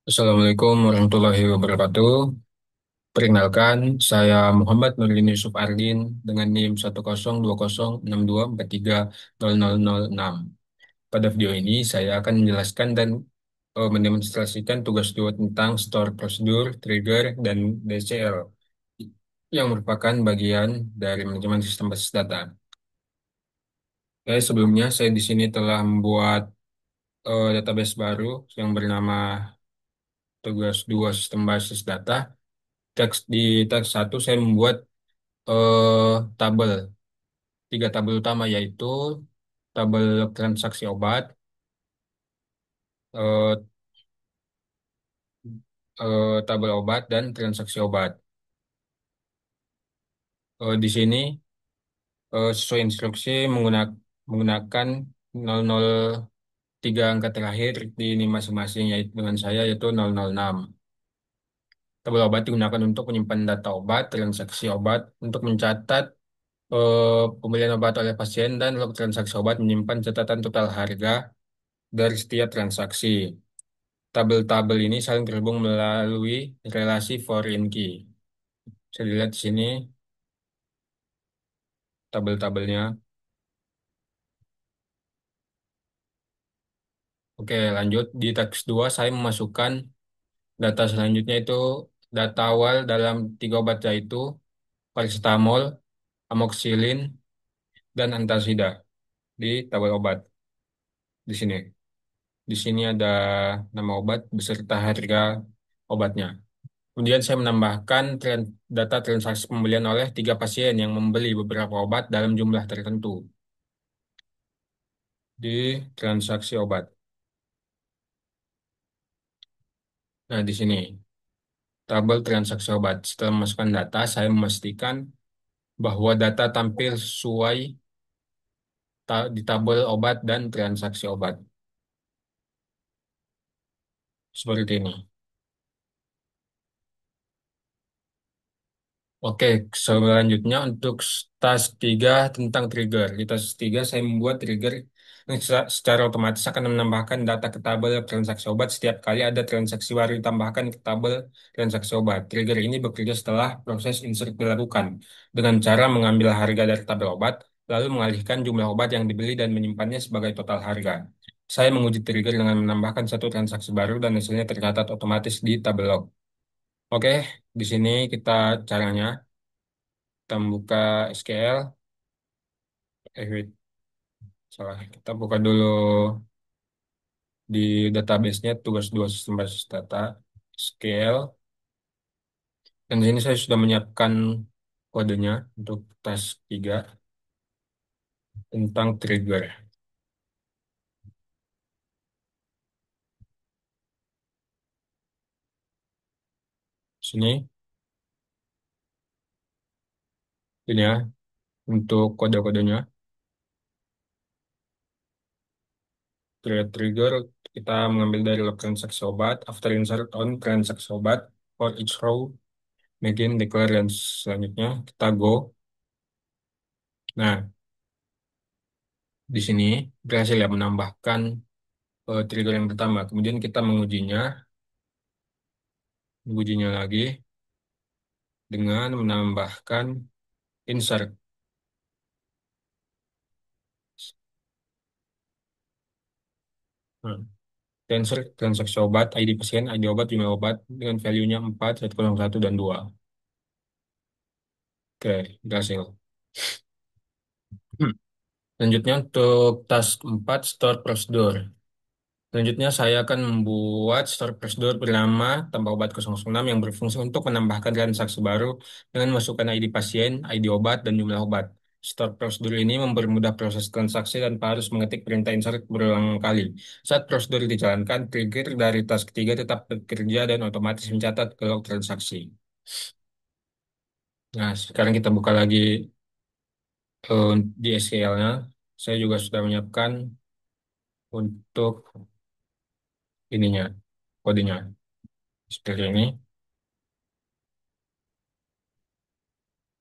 Assalamualaikum warahmatullahi wabarakatuh. Perkenalkan, saya Muhammad Nurdin Yusuf Ardin dengan NIM 1020624300006. Pada video ini, saya akan menjelaskan dan mendemonstrasikan tugas dua tentang store prosedur, trigger, dan DCL yang merupakan bagian dari manajemen sistem basis data. Sebelumnya, saya di sini telah membuat database baru yang bernama tugas dua sistem basis data. Di teks satu saya membuat tabel, tiga tabel utama yaitu tabel transaksi obat, eh, tabel obat dan transaksi obat. Di sini sesuai instruksi menggunakan 003 angka terakhir di ini masing-masing yaitu dengan saya yaitu 006. Tabel obat digunakan untuk menyimpan data obat, transaksi obat, untuk mencatat pembelian obat oleh pasien dan log transaksi obat menyimpan catatan total harga dari setiap transaksi. Tabel-tabel ini saling terhubung melalui relasi foreign key. Bisa dilihat di sini tabel-tabelnya. Oke, lanjut. Di teks 2 saya memasukkan data selanjutnya itu data awal dalam tiga obat yaitu paracetamol, amoxicillin, dan antasida di tabel obat di sini. Di sini ada nama obat beserta harga obatnya. Kemudian saya menambahkan data transaksi pembelian oleh tiga pasien yang membeli beberapa obat dalam jumlah tertentu di transaksi obat. Nah, di sini tabel transaksi obat. Setelah memasukkan data, saya memastikan bahwa data tampil sesuai di tabel obat dan transaksi obat. Seperti ini. Oke, selanjutnya untuk task 3 tentang trigger. Di task 3 saya membuat trigger yang secara otomatis akan menambahkan data ke tabel transaksi obat setiap kali ada transaksi baru ditambahkan ke tabel transaksi obat. Trigger ini bekerja setelah proses insert dilakukan dengan cara mengambil harga dari tabel obat, lalu mengalihkan jumlah obat yang dibeli dan menyimpannya sebagai total harga. Saya menguji trigger dengan menambahkan satu transaksi baru dan hasilnya tercatat otomatis di tabel log. Oke, di sini kita caranya. Kita buka SQL, wait, salah. Kita buka dulu di database-nya tugas dua sistem basis data, SQL. Dan di sini saya sudah menyiapkan kodenya untuk task 3 tentang trigger. Sini, ini ya, untuk kode-kodenya. Create trigger, kita mengambil dari log transaksi obat, after insert on transaksi obat, for each row, begin declare, dan selanjutnya kita go. Nah, di sini berhasil ya menambahkan trigger yang pertama. Kemudian kita mengujinya lagi dengan menambahkan insert. Nah, insert transaksi obat, ID pasien, ID obat, jumlah obat dengan value-nya 4, 101, dan 2. Oke, berhasil. Hmm. Selanjutnya untuk task 4, store prosedur. Selanjutnya saya akan membuat store prosedur bernama tambah obat 006 yang berfungsi untuk menambahkan transaksi baru dengan masukkan ID pasien, ID obat, dan jumlah obat. Store prosedur ini mempermudah proses transaksi tanpa harus mengetik perintah insert berulang kali. Saat prosedur dijalankan, trigger dari task ketiga tetap bekerja dan otomatis mencatat ke log transaksi. Nah, sekarang kita buka lagi di SQL-nya. Saya juga sudah menyiapkan untuk ininya, kodenya. Seperti ini.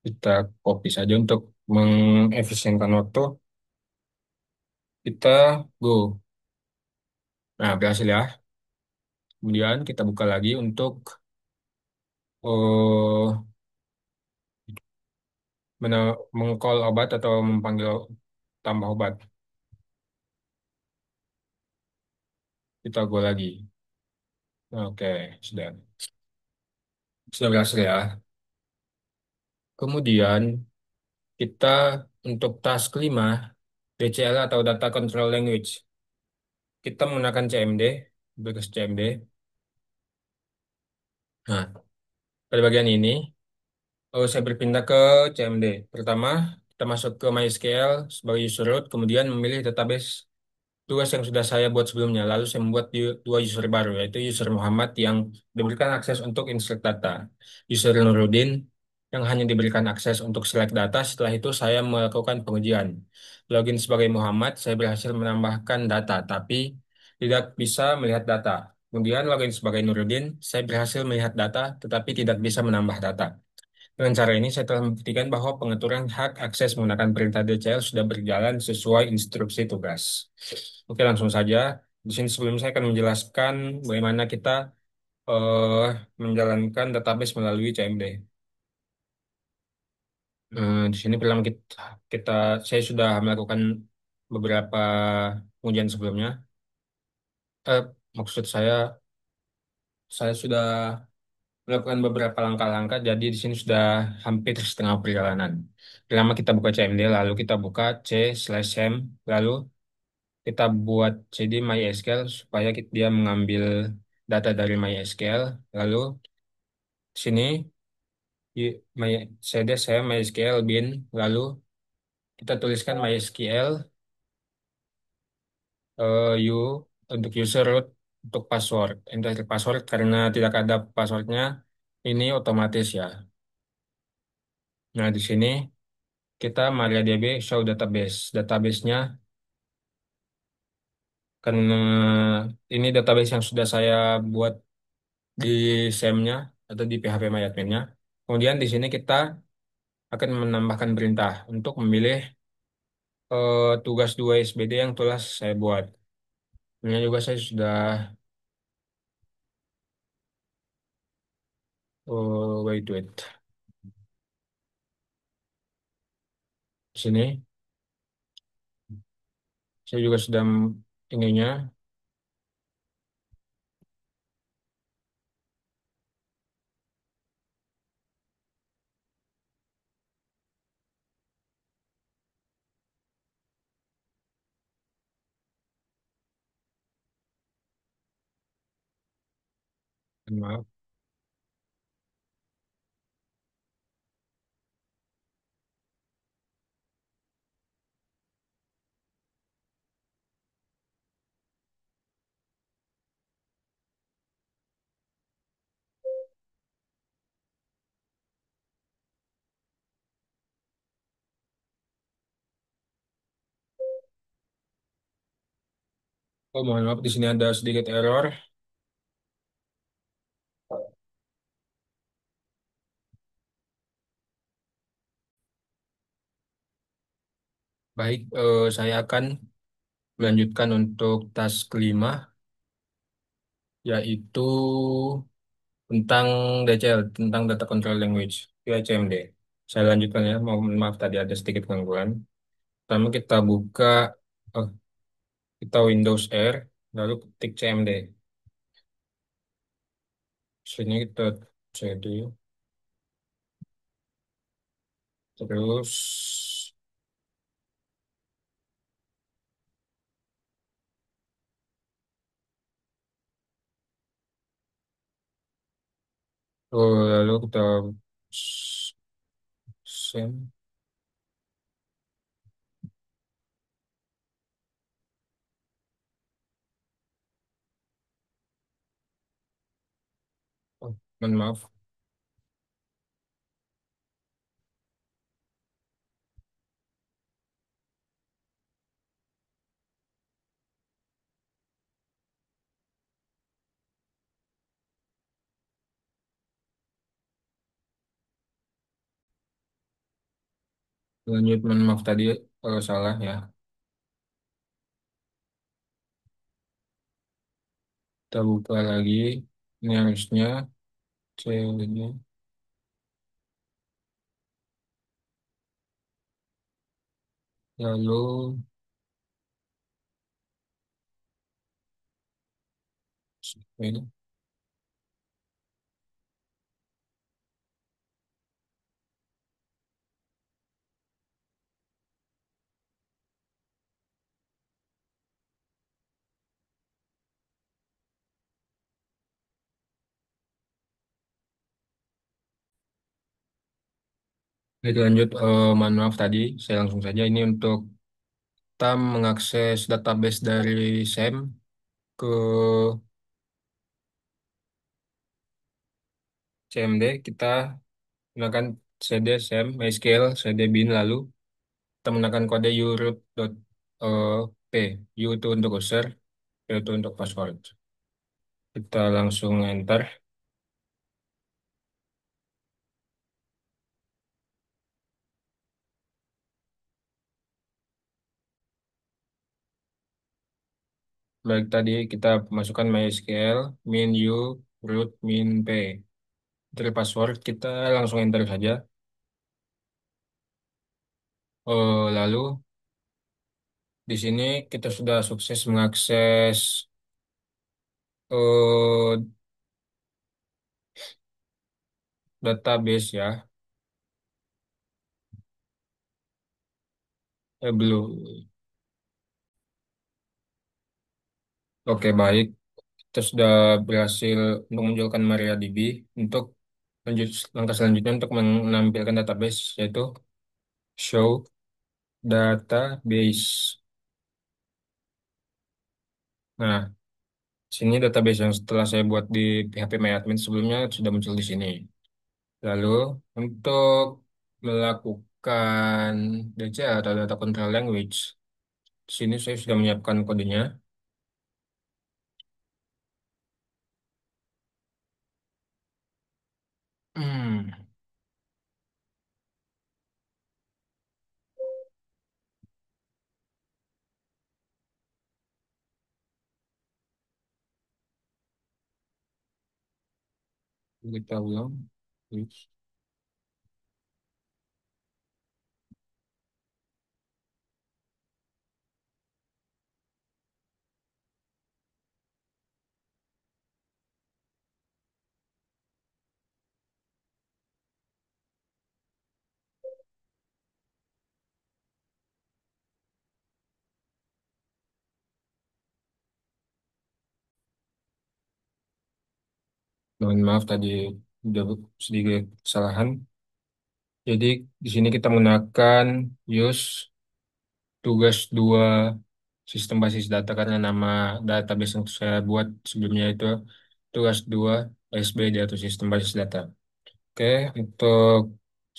Kita copy saja untuk mengefisienkan waktu. Kita go. Nah, berhasil ya. Kemudian kita buka lagi untuk oh, mengcall obat atau memanggil tambah obat. Kita go lagi. Oke, sudah berhasil ya. Kemudian kita untuk task kelima, DCL atau Data Control Language. Kita menggunakan CMD, berkas CMD. Nah, pada bagian ini, saya berpindah ke CMD. Pertama, kita masuk ke MySQL sebagai user root, kemudian memilih database tugas yang sudah saya buat sebelumnya. Lalu saya membuat dua user baru, yaitu user Muhammad yang diberikan akses untuk insert data. User Nuruddin yang hanya diberikan akses untuk select data. Setelah itu saya melakukan pengujian. Login sebagai Muhammad, saya berhasil menambahkan data, tapi tidak bisa melihat data. Kemudian login sebagai Nuruddin, saya berhasil melihat data, tetapi tidak bisa menambah data. Dengan cara ini, saya telah membuktikan bahwa pengaturan hak akses menggunakan perintah DCL sudah berjalan sesuai instruksi tugas. Oke, langsung saja. Di sini sebelum saya akan menjelaskan bagaimana kita eh, menjalankan database melalui CMD. Di sini pertama saya sudah melakukan beberapa pengujian sebelumnya. Eh, maksud saya sudah melakukan beberapa langkah-langkah, jadi di sini sudah hampir setengah perjalanan. Pertama kita buka CMD, lalu kita buka c/m, lalu kita buat cd MySQL supaya dia mengambil data dari MySQL, lalu di sini cd saya MySQL bin, lalu kita tuliskan MySQL untuk user root untuk password, enter password karena tidak ada passwordnya, ini otomatis ya. Nah, di sini kita MariaDB show database. Database-nya karena ini database yang sudah saya buat di SEM-nya atau di PHP-MyAdmin-nya. Kemudian di sini kita akan menambahkan perintah untuk memilih tugas 2 SBD yang telah saya buat. Ini juga saya sudah wait. Di sini saya juga sudah ininya, maaf. Oh, mohon maaf di sini ada sedikit error. Baik, saya akan melanjutkan untuk task kelima, yaitu tentang DCL, tentang Data Control Language, CMD. Saya lanjutkan ya, mohon maaf tadi ada sedikit gangguan. Pertama kita buka, oh, kita Windows R, lalu ketik CMD. Sini kita cd, terus, lalu kita send, oh, mohon maaf, lanjut, mohon maaf tadi salah ya. Kita buka lagi. Ini harusnya C ini. Lalu ini. Itu lanjut, mohon maaf tadi, saya langsung saja. Ini untuk kita mengakses database dari SAM ke CMD, kita gunakan cd SAM, MySQL, cd bin, lalu kita menggunakan kode uroot.p. U itu untuk user, P itu untuk password. Kita langsung enter. Baik, tadi kita masukkan MySQL, min u, root, min p. Dari password, kita langsung enter saja. Lalu di sini kita sudah sukses mengakses eh, database ya. Belum. Oke, baik. Kita sudah berhasil untuk menunjukkan MariaDB. Untuk lanjut langkah selanjutnya untuk menampilkan database yaitu show database. Nah, sini database yang setelah saya buat di PHP sebelumnya sudah muncul di sini. Lalu untuk melakukan DC atau data control language, di sini saya sudah menyiapkan kodenya. Hmm, kita ulang. Mohon maaf tadi ada sedikit kesalahan. Jadi di sini kita menggunakan use tugas dua sistem basis data karena nama database yang saya buat sebelumnya itu tugas dua SBD atau sistem basis data. Oke, untuk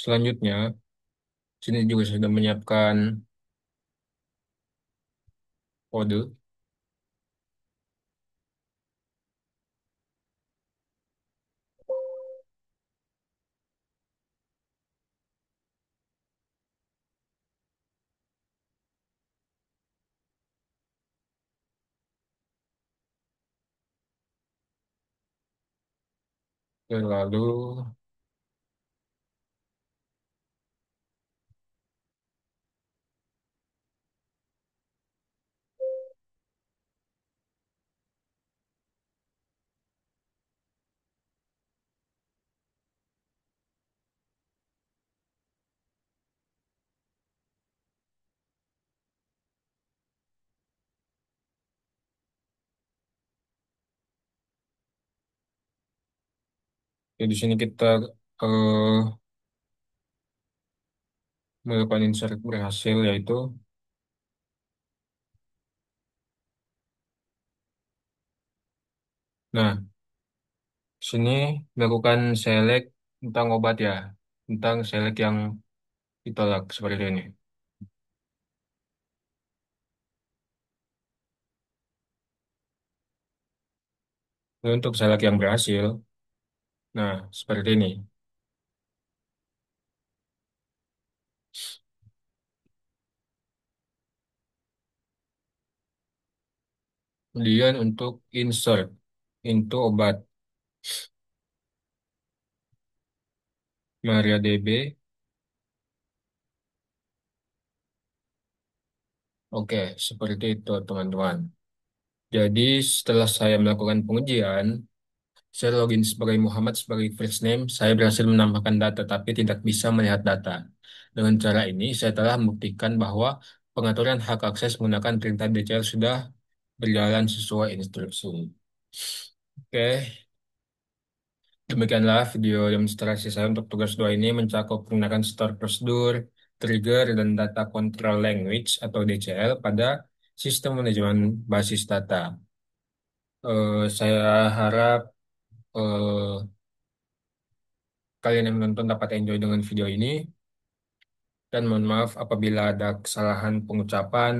selanjutnya sini juga sudah menyiapkan kode. Dan lalu ya, di sini kita eh, melakukan insert berhasil yaitu, nah, sini melakukan select tentang obat ya, tentang select yang ditolak seperti ini. Lalu untuk select yang berhasil, nah seperti ini. Kemudian untuk insert. Into obat. MariaDB. Oke, seperti itu teman-teman. Jadi setelah saya melakukan pengujian, saya login sebagai Muhammad sebagai first name. Saya berhasil menambahkan data tapi tidak bisa melihat data. Dengan cara ini, saya telah membuktikan bahwa pengaturan hak akses menggunakan perintah DCL sudah berjalan sesuai instruksi. Oke, demikianlah video demonstrasi saya untuk tugas 2 ini mencakup penggunaan store prosedur, trigger, dan data control language atau DCL pada sistem manajemen basis data. Saya harap eh, kalian yang menonton dapat enjoy dengan video ini. Dan mohon maaf apabila ada kesalahan pengucapan.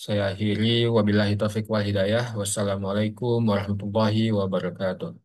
Saya akhiri. Wabillahi taufiq wal hidayah. Wassalamualaikum warahmatullahi wabarakatuh.